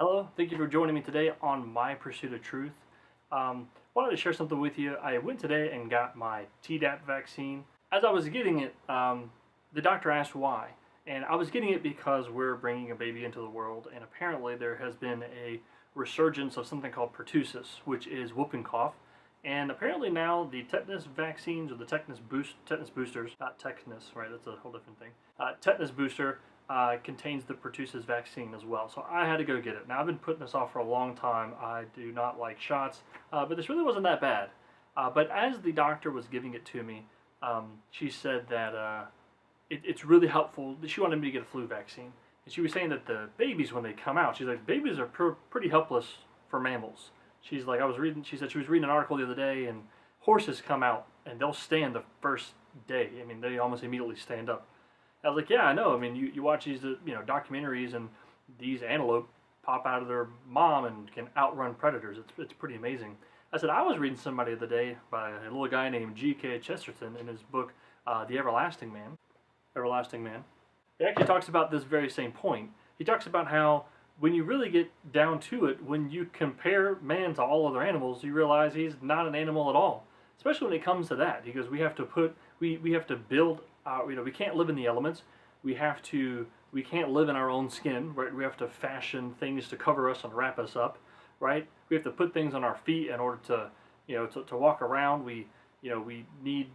Hello, thank you for joining me today on My Pursuit of Truth. Wanted to share something with you. I went today and got my Tdap vaccine. As I was getting it, the doctor asked why. And I was getting it because we're bringing a baby into the world, and apparently there has been a resurgence of something called pertussis, which is whooping cough. And apparently now the tetanus vaccines, or the tetanus boosters, not tetanus, right, that's a whole different thing. Tetanus booster contains the pertussis vaccine as well. So I had to go get it. Now I've been putting this off for a long time. I do not like shots, but this really wasn't that bad. But as the doctor was giving it to me, she said that it's really helpful. She wanted me to get a flu vaccine. And she was saying that the babies, when they come out, she's like, babies are pretty helpless for mammals. She's like, she said she was reading an article the other day, and horses come out and they'll stand the first day. I mean, they almost immediately stand up. I was like, yeah, I know. I mean, you watch these documentaries, and these antelope pop out of their mom and can outrun predators. It's pretty amazing. I said, I was reading somebody the other day by a little guy named G.K. Chesterton in his book, The Everlasting Man. Everlasting Man. He actually talks about this very same point. He talks about how when you really get down to it, when you compare man to all other animals, you realize he's not an animal at all. Especially when it comes to that. He goes, we have to build. We can't live in the elements. We can't live in our own skin, right? We have to fashion things to cover us and wrap us up, right? We have to put things on our feet in order to walk around. We need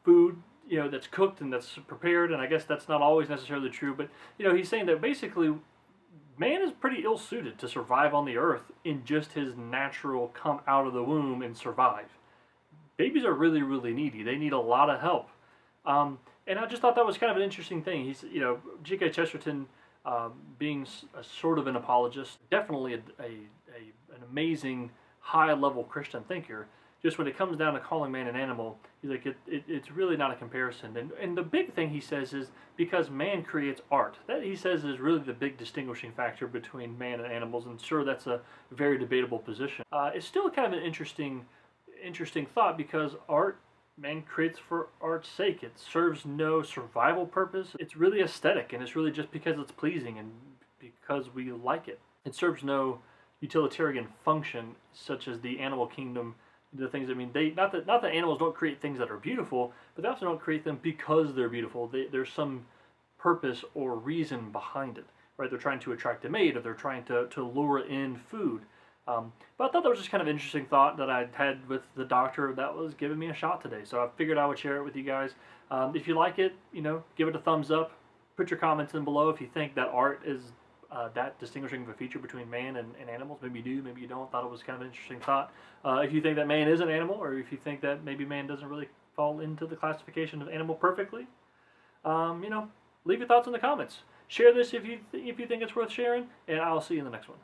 food, that's cooked and that's prepared, and I guess that's not always necessarily true, but he's saying that basically man is pretty ill-suited to survive on the earth in just his natural come out of the womb and survive. Babies are really, really needy. They need a lot of help. And I just thought that was kind of an interesting thing. He's, G.K. Chesterton, being a sort of an apologist, definitely an amazing high-level Christian thinker. Just when it comes down to calling man an animal, he's like, it's really not a comparison. And the big thing he says is because man creates art. That, he says, is really the big distinguishing factor between man and animals. And sure, that's a very debatable position. It's still kind of an interesting thought, because art, man creates for art's sake. It serves no survival purpose. It's really aesthetic, and it's really just because it's pleasing and because we like it. It serves no utilitarian function, such as the animal kingdom. The things, I mean, not that animals don't create things that are beautiful, but they also don't create them because they're beautiful. There's some purpose or reason behind it, right? They're trying to attract a mate, or they're trying to lure in food. But I thought that was just kind of an interesting thought that I had with the doctor that was giving me a shot today. So I figured I would share it with you guys. If you like it, give it a thumbs up. Put your comments in below if you think that art is that distinguishing of a feature between man and animals. Maybe you do, maybe you don't. Thought it was kind of an interesting thought. If you think that man is an animal, or if you think that maybe man doesn't really fall into the classification of animal perfectly, leave your thoughts in the comments. Share this if you think it's worth sharing, and I'll see you in the next one.